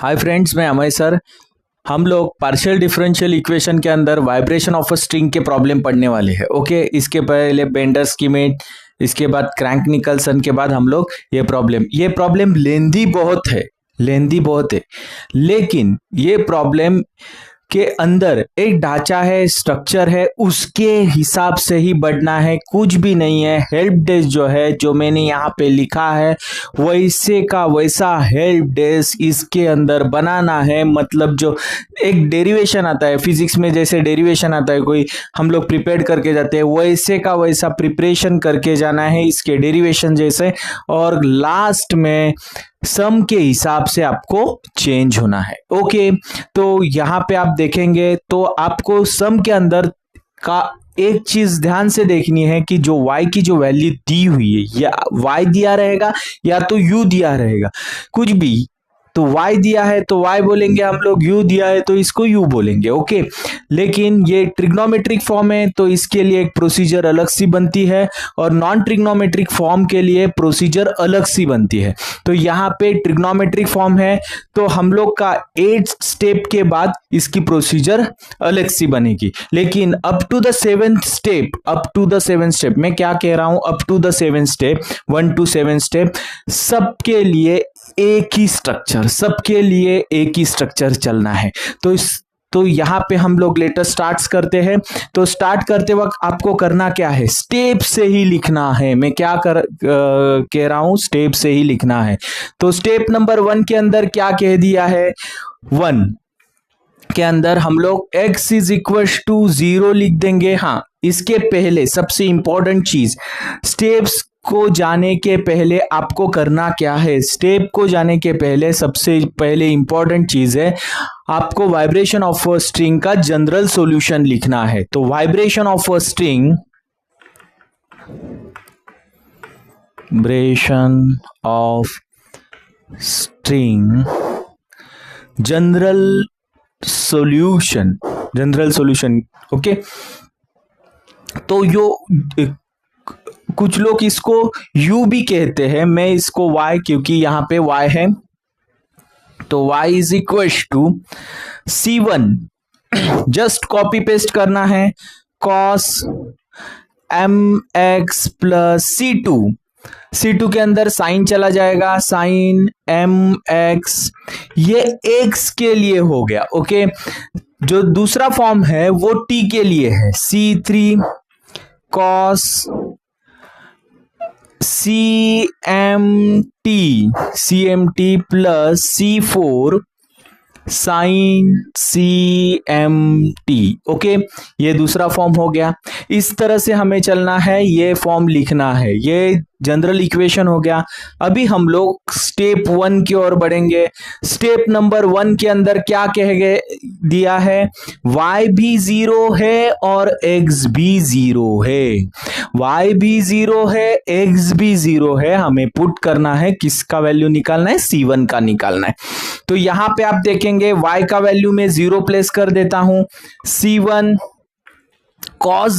Hi friends, मैं Amay sir. हम लोग पार्शियल डिफरेंशियल इक्वेशन के अंदर वाइब्रेशन ऑफ अ स्ट्रिंग के प्रॉब्लम पढ़ने वाले हैं। ओके, इसके पहले बेंडर-स्कीमेट, इसके बाद क्रैंक निकलसन के बाद हम लोग ये प्रॉब्लम लेंदी बहुत है, लेकिन ये प्रॉब्लम के अंदर एक ढांचा है, स्ट्रक्चर है, उसके हिसाब से ही बढ़ना है, कुछ भी नहीं है। हेल्प डेस्क जो है, जो मैंने यहाँ पे लिखा है, वैसे का वैसा हेल्प डेस्क इसके अंदर बनाना है। मतलब जो एक डेरिवेशन आता है फिजिक्स में, जैसे डेरिवेशन आता है कोई, हम लोग प्रिपेयर करके जाते हैं, वैसे का वैसा प्रिपरेशन करके जाना है इसके डेरिवेशन जैसे, और लास्ट में सम के हिसाब से आपको चेंज होना है। ओके, तो यहाँ पे आप देखेंगे तो आपको सम के अंदर का एक चीज ध्यान से देखनी है कि जो y की जो वैल्यू दी हुई है, या y दिया रहेगा या तो u दिया रहेगा, कुछ भी। तो y दिया है तो y बोलेंगे हम लोग, u दिया है तो इसको u बोलेंगे। ओके, लेकिन ये ट्रिग्नोमेट्रिक फॉर्म है तो इसके लिए एक प्रोसीजर अलग सी बनती है, और नॉन ट्रिग्नोमेट्रिक फॉर्म के लिए प्रोसीजर अलग सी बनती है। तो यहाँ पे ट्रिग्नोमेट्रिक फॉर्म है तो हम लोग का 8 स्टेप के बाद इसकी प्रोसीजर अलग सी बनेगी। लेकिन up to the seven step मैं क्या कह रहा हूं, up to the 7 step, 1 to 7 step, सबके लिए एक ही स्ट्रक्चर चलना है। तो यहाँ पे हम लोग लेटर स्टार्ट करते हैं। तो स्टार्ट करते वक्त आपको करना क्या है, स्टेप से ही लिखना है। मैं क्या कह रहा हूं, स्टेप से ही लिखना है। तो स्टेप नंबर 1 के अंदर क्या कह दिया है, 1 के अंदर हम लोग x इज इक्वल टू 0 लिख देंगे। हाँ, इसके पहले सबसे इंपॉर्टेंट चीज, स्टेप्स को जाने के पहले आपको करना क्या है, स्टेप को जाने के पहले सबसे पहले इंपॉर्टेंट चीज है, आपको वाइब्रेशन ऑफ अ स्ट्रिंग का जनरल सॉल्यूशन लिखना है। तो vibration of a string general solution. Okay, तो कुछ लोग इसको u भी कहते हैं, मैं इसको y, क्योंकि यहाँ पे y है तो y is equal to C1, just copy paste करना है, cos mx प्लस C2 के अंदर साइन चला जाएगा, साइन mx, ये x के लिए हो गया। ओके, जो दूसरा फॉर्म है वो t के लिए है, C3 cos CMT plus C4 sine CMT। Okay, ये दूसरा फॉर्म हो गया। इस तरह से हमें चलना है, ये फॉर्म लिखना है, ये जनरल इक्वेशन हो गया। अभी हम लोग स्टेप 1 की ओर बढ़ेंगे। स्टेप नंबर 1 के अंदर क्या दिया है, y भी 0 है और x भी 0 है, y भी 0 है, x भी 0 है। हमें पुट करना है, किसका वैल्यू निकालना है, C1 का निकालना है। तो यहां पे आप देखेंगे y का वैल्यू में 0 प्लेस कर देता हूं, C1 cos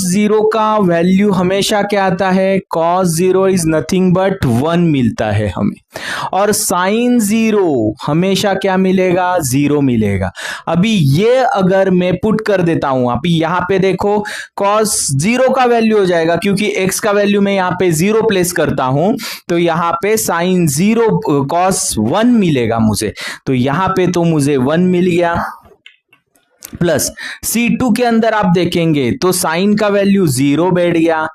0 का वैल्यू हमेशा क्या आता है, cos 0 इज नथिंग बट 1 मिलता है हमें, और sin 0 हमेशा क्या मिलेगा, 0 मिलेगा। अभी ये अगर मैं पुट कर देता हूं, अभी यहां पे देखो cos 0 का वैल्यू हो जाएगा, क्योंकि x का वैल्यू मैं यहां पे 0 प्लेस करता हूं, तो यहां पे sin 0 cos 1 मिलेगा मुझे। तो यहां पे तो मुझे 1 मिल गया, प्लस C2 के अंदर आप देखेंगे तो साइन का वैल्यू 0 बैठ गया,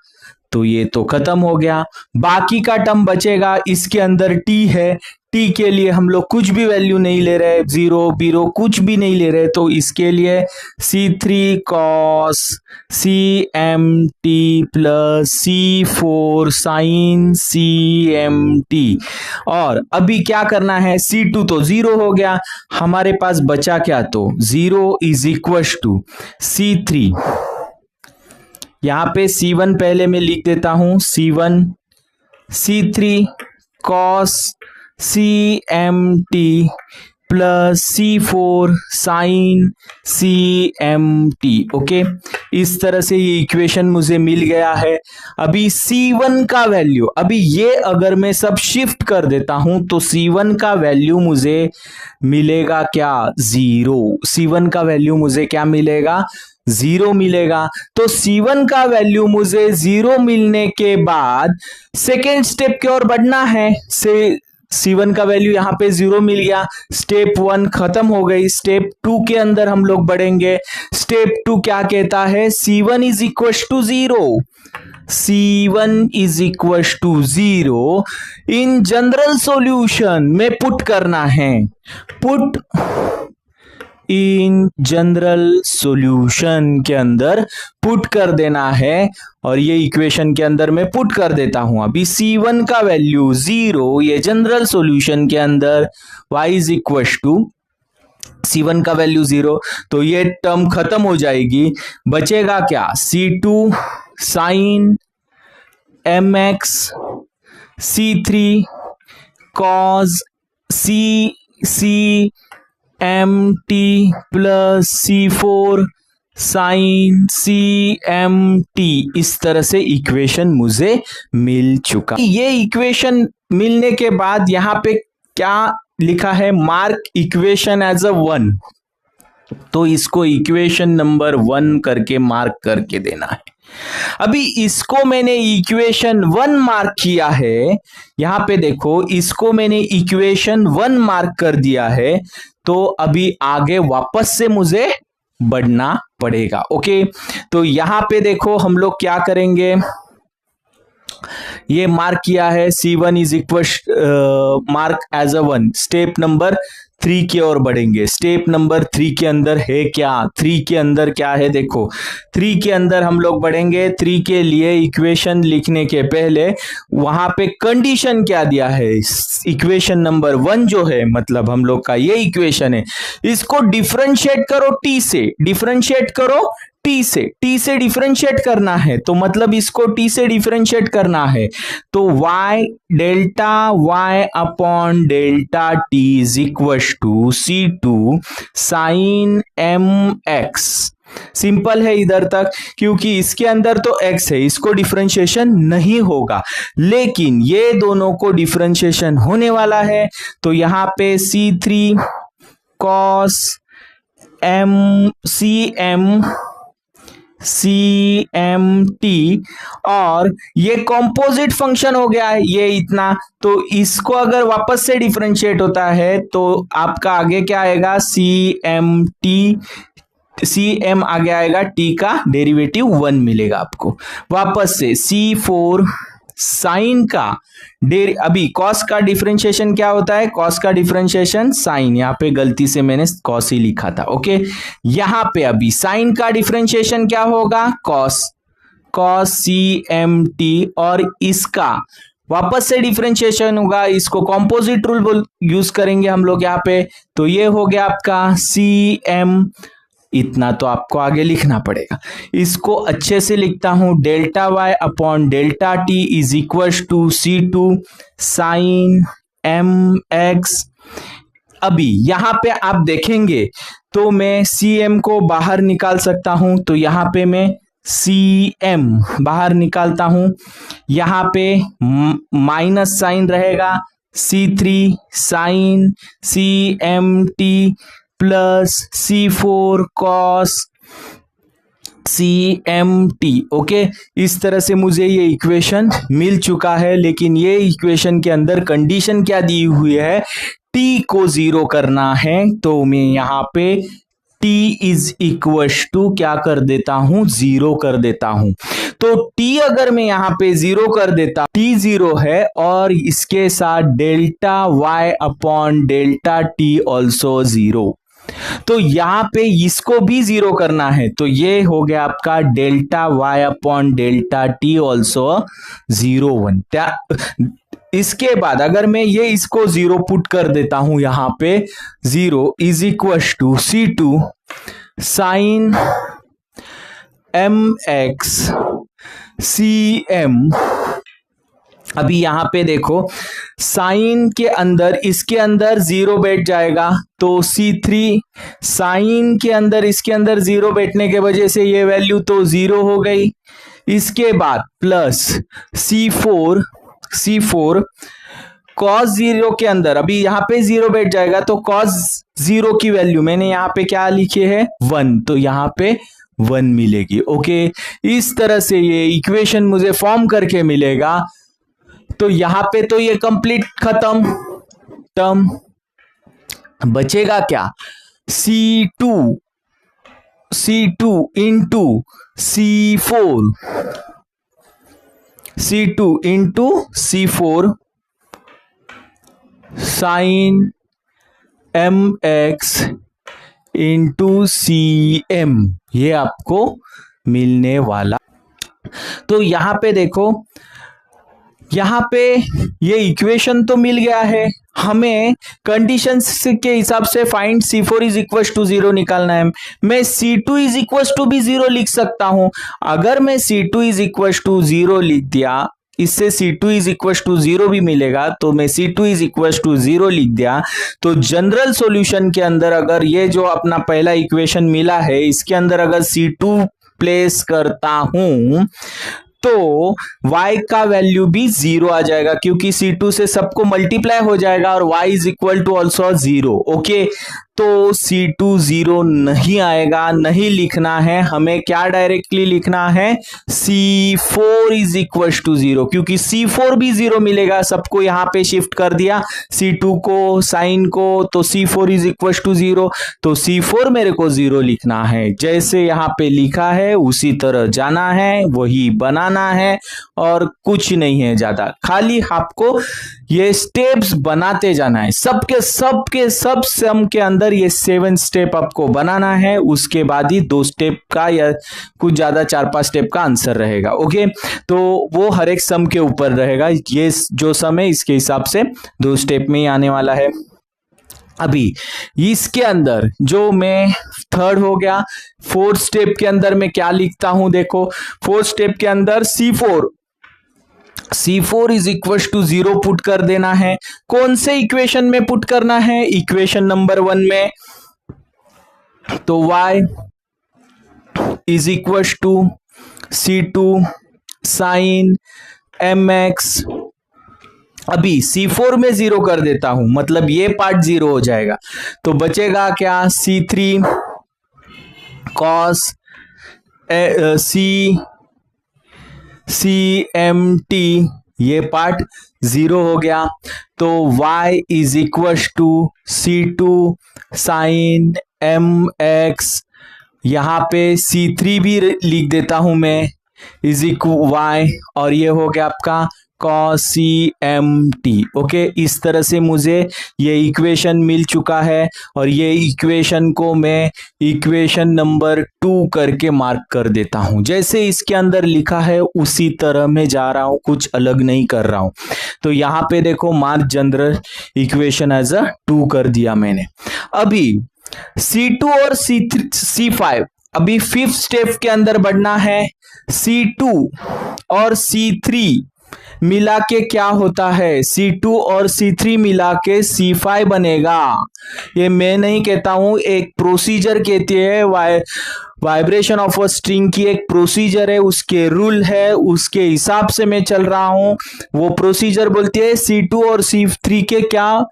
तो ये तो खत्म हो गया। बाकी का टर्म बचेगा, इसके अंदर t है, t के लिए हम लोग कुछ भी वैल्यू नहीं ले रहे, 0 0 कुछ भी नहीं ले रहे, तो इसके लिए C3 cos CMT plus C4 sin CMT। और अभी क्या करना है, C2 तो 0 हो गया, हमारे पास बचा क्या, तो 0 इज इक्वल टू C3, यहां पे C1 पहले मैं लिख देता हूं, C3 cos CMT plus C4 sine CMT। Okay, इस तरह से ये इक्वेशन मुझे मिल गया है। अभी C1 का वैल्यू, अभी ये अगर मैं सब शिफ्ट कर देता हूं तो C1 का वैल्यू मुझे मिलेगा क्या? 0। C1 का वैल्यू मुझे क्या मिलेगा? 0 मिलेगा। तो C1 का वैल्यू मुझे 0 मिलने के बाद सेकेंड स्टेप की ओर बढ़ना है। से C1 का वैल्यू यहां पे 0 मिल गया, स्टेप 1 खत्म हो गई। स्टेप 2 के अंदर हम लोग बढ़ेंगे। स्टेप 2 क्या कहता है? C1 is equal to 0। C1 is equal to 0 in general solution में पुट करना है। पुट इन जनरल सॉल्यूशन के अंदर पुट कर देना है, और ये इक्वेशन के अंदर मैं पुट कर देता हूं। अभी C1 का वैल्यू 0, ये जनरल सॉल्यूशन के अंदर y is equal to C1 का वैल्यू 0, तो ये टर्म खत्म हो जाएगी। बचेगा क्या? C2 sine mx C3 cos CMT plus C4 sine CMT। इस तरह से इक्वेशन मुझे मिल चुका। ये इक्वेशन मिलने के बाद यहां पे क्या लिखा है? Mark equation as a 1। तो इसको इक्वेशन नंबर 1 करके मार्क करके देना है। अभी इसको मैंने इक्वेशन 1 मार्क किया है, यहां पे देखो, इसको मैंने इक्वेशन 1 मार्क कर दिया है। तो अभी आगे वापस से मुझे बढ़ना पड़ेगा। ओके, तो यहां पे देखो हम लोग क्या करेंगे, ये मार्क किया है C1 is equal mark as a 1। Step number 3 की ओर बढ़ेंगे। स्टेप नंबर 3 के अंदर है क्या? 3 के अंदर क्या है? देखो 3 के अंदर हम लोग बढ़ेंगे। 3 के लिए इक्वेशन लिखने के पहले वहां पे कंडीशन क्या दिया है? इक्वेशन नंबर 1 जो है, मतलब हम लोग का ये इक्वेशन है, इसको डिफरेंशिएट करो T से। डिफरेंशिएट करो T से। T से डिफरेंशिएट करना है, तो मतलब इसको T से डिफरेंशिएट करना है, तो y delta y upon delta T is equal to C2 sine mx। Simple है इधर तक, क्योंकि इसके अंदर तो x है, इसको डिफरेंशिएशन नहीं होगा, लेकिन ये दोनों को डिफरेंशिएशन होने वाला है। तो यहां पे C3 cos CMT, और ये कॉम्पोजिट फंक्शन हो गया है ये इतना। तो इसको अगर वापस से डिफरेंशिएट होता है तो आपका आगे क्या आएगा? CM आगे आएगा, T का डेरिवेटिव 1 मिलेगा आपको। वापस से C4 साइन का अभी कॉस का डिफरेंशिएशन क्या होता है? कॉस का डिफरेंशिएशन साइन, यहां पे गलती से मैंने कॉस ही लिखा था। ओके, यहां पे अभी साइन का डिफरेंशिएशन क्या होगा? कॉस CMT, और इसका वापस से डिफरेंशिएशन होगा, इसको कंपोजिट रूल यूज करेंगे हम लोग यहाँ पे। तो ये हो गया आपका CM। इतना तो आपको आगे लिखना पड़ेगा। इसको अच्छे से लिखता हूं, delta y upon delta T is equal to C2 sine mx। अभी यहां पे आप देखेंगे तो मैं CM को बाहर निकाल सकता हूं, तो यहां पे मैं CM बाहर निकालता हूं, यहां पे माइनस साइन रहेगा, C3 sine CMT plus C4 cos CMT। Okay, इस तरह से मुझे ये इक्वेशन मिल चुका है, लेकिन ये इक्वेशन के अंदर कंडीशन क्या दी हुई है? T को 0 करना है, तो मैं यहाँ पे T इज इक्वल टू क्या कर देता हूं? 0 कर देता हूं। तो T अगर मैं यहां पे 0 कर देता, T 0 है, और इसके साथ delta y upon delta T also 0। तो यहां पे इसको भी 0 करना है, तो ये हो गया आपका delta y upon delta T also 0 इसके बाद अगर मैं ये इसको 0 पुट कर देता हूं यहां पे, 0 is equal to C2 sine mx CM अभी यहां पे देखो साइन के अंदर इसके अंदर 0 बैठ जाएगा तो C3 साइन के अंदर इसके अंदर 0 बैठने के वजह से ये वैल्यू तो 0 हो गई। इसके बाद प्लस C4 cos 0 के अंदर अभी यहाँ पे 0 बैठ जाएगा तो cos 0 की वैल्यू मैंने यहाँ पे क्या लिखी है 1, तो यहाँ पे 1 मिलेगी। ओके, इस तरह से ये इक्वेशन मुझे फॉर्म करके मिलेगा। तो यहां पे तो ये कंप्लीट खत्म टर्म, बचेगा क्या C2 into C4 sine mx into CM, ये आपको मिलने वाला। तो यहां पे देखो, यहां पे ये इक्वेशन तो मिल गया है, हमें कंडीशंस के हिसाब से find C4 is equal to 0 निकालना है। मैं C2 इज इक्वल टू भी 0 लिख सकता हूं। अगर मैं C2 इज इक्वल टू 0 लिख दिया, इससे C2 इज इक्वल टू 0 भी मिलेगा, तो मैं C2 इज इक्वल टू 0 लिख दिया तो जनरल सॉल्यूशन के अंदर अगर ये जो अपना पहला इक्वेशन मिला है इसके अंदर अगर C2 प्लेस करता हूं तो y का वैल्यू भी 0 आ जाएगा क्योंकि C2 से सबको मल्टीप्लाई हो जाएगा और y is equal to also 0। Okay, तो C2 0 नहीं आएगा, नहीं लिखना है हमें, क्या डायरेक्टली लिखना है C4 इज इक्वल टू 0, क्योंकि C4 भी 0 मिलेगा, सबको यहां पे शिफ्ट कर दिया C2 को साइन को, तो C4 इज इक्वल टू 0, तो C4 मेरे को 0 लिखना है। जैसे यहां पे लिखा है उसी तरह जाना है, वही बनाना है और कुछ नहीं है ज्यादा, खाली आपको ये स्टेप्स बनाते जाना है। सबके सब सम के अंदर ये 7 स्टेप आपको बनाना है, उसके बाद ही 2 स्टेप का या कुछ ज्यादा 4-5 स्टेप का आंसर रहेगा। ओके, तो वो हर एक सम के ऊपर रहेगा, ये जो सम है इसके हिसाब से 2 स्टेप में ही आने वाला है। अभी इसके अंदर जो मैं थर्ड हो गया, 4th स्टेप के अंदर मैं क्या लिखता हूं, देखो 4th स्टेप के अंदर C4 is equal to 0 put कर देना है। कौन से इक्वेशन में पुट करना है, इक्वेशन नंबर 1 में, तो y is equal to C2 sine mx, अभी C4 में 0 कर देता हूं, मतलब ये पार्ट 0 हो जाएगा, तो बचेगा क्या C3 cos CMT, ये पार्ट 0 हो गया, तो y is equal to C2 sine mx, यहां पे C3 भी लिख देता हूं मैं, इज इक्वल y, और ये हो गया आपका cos CMT। ओके, इस तरह से मुझे ये इक्वेशन मिल चुका है और ये इक्वेशन को मैं इक्वेशन नंबर 2 करके मार्क कर देता हूं। जैसे इसके अंदर लिखा है उसी तरह मैं जा रहा हूं, कुछ अलग नहीं कर रहा हूं। तो यहां पे देखो mark general equation as a 2 कर दिया मैंने। अभी C2 और C5, अभी 5th स्टेप के अंदर बढ़ना है। C2 और C3 मिला के क्या होता है, C2 और C3 मिला के C5 बनेगा। ये मैं नहीं कहता हूं, एक प्रोसीजर कहती है, वाइब्रेशन ऑफ अ स्ट्रिंग की एक प्रोसीजर है, उसके रूल है, उसके हिसाब से मैं चल रहा हूं। वो प्रोसीजर बोलती है C2 और C3 के क्या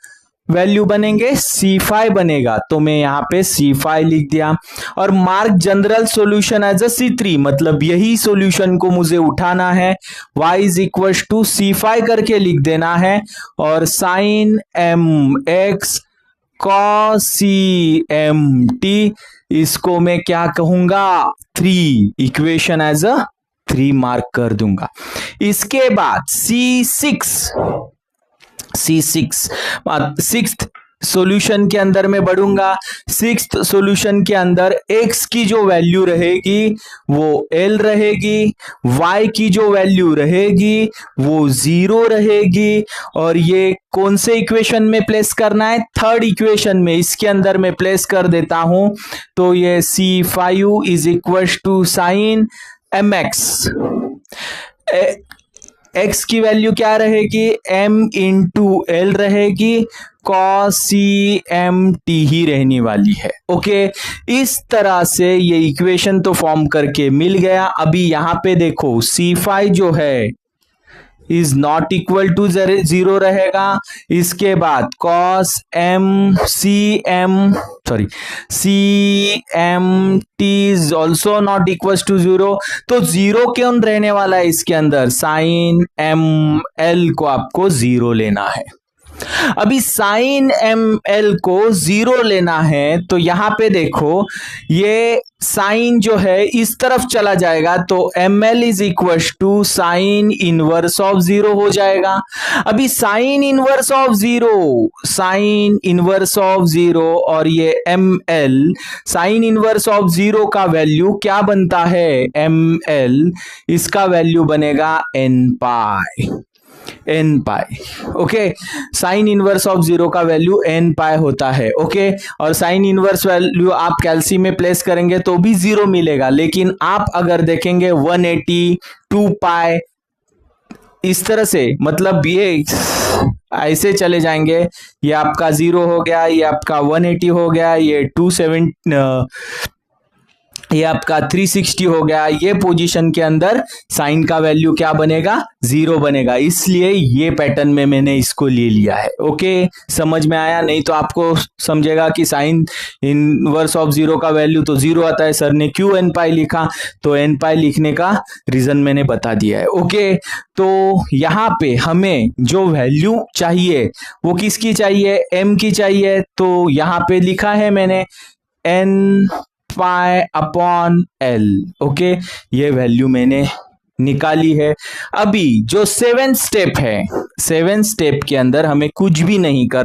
वैल्यू बनेंगे, C5 बनेगा, तो मैं यहाँ पे C5 लिख दिया और mark general solution as a C3, मतलब यही सॉल्यूशन को मुझे उठाना है, y is equal to C5 करके लिख देना है और साइन mx cos CMT, इसको मैं क्या कहूंगा 3, इक्वेशन एज अ 3 मार्क कर दूंगा। इसके बाद सिक्स्थ सॉल्यूशन के अंदर मैं बढ़ूंगा। 6th सॉल्यूशन के अंदर x की जो वैल्यू रहेगी वो l रहेगी, y की जो वैल्यू रहेगी वो 0 रहेगी, और ये कौन से इक्वेशन में प्लेस करना है, 3rd इक्वेशन में, इसके अंदर मैं प्लेस कर देता हूं। तो ये C5 is equal to sine mx, x की वैल्यू क्या रहेगी, m इंटू एल रहेगी, cos CMT ही रहने वाली है। ओके, इस तरह से ये इक्वेशन तो फॉर्म करके मिल गया। अभी यहां पे देखो C5 जो है इज नॉट इक्वल टू 0 रहेगा। इसके बाद cos CMT is also not equal to 0, तो 0 क्यों रहने वाला है इसके अंदर, sin ML को आपको 0 लेना है। अभी sin ML को 0 लेना है तो यहां पे देखो ये साइन जो है इस तरफ चला जाएगा तो ML is equal to sine inverse of 0 हो जाएगा। अभी साइन इनवर्स ऑफ 0 और ये ML साइन इनवर्स ऑफ 0 का वैल्यू क्या बनता है, ML इसका वैल्यू बनेगा n pi. Okay, sign inverse of 0 का वैल्यू n पाई होता है। ओके, और साइन इनवर्स वैल्यू आप कैल्सी में प्लेस करेंगे तो भी 0 मिलेगा, लेकिन आप अगर देखेंगे 180 2 पाई इस तरह से, मतलब ये ऐसे चले जाएंगे, ये आपका 0 हो गया, ये आपका 180 हो गया, ये 270 ये आपका 360 हो गया। ये पोजीशन के अंदर साइन का वैल्यू क्या बनेगा, 0 बनेगा, इसलिए ये पैटर्न में मैंने इसको ले लिया है। ओके, समझ में आया? नहीं तो आपको समझेगा कि साइन इनवर्स ऑफ 0 का वैल्यू तो 0 आता है, सर ने क्यों n पाई लिखा, तो n पाई लिखने का रीजन मैंने बता दिया है। ओके, तो यहाँ पे हमें जो वैल्यू चाहिए वो किसकी चाहिए, m की चाहिए, तो यहाँ पे लिखा है मैंने n pi upon L। Okay, ये वैल्यू मैंने निकाली है। अभी जो 7 स्टेप है, 7 स्टेप के अंदर हमें कुछ भी नहीं कर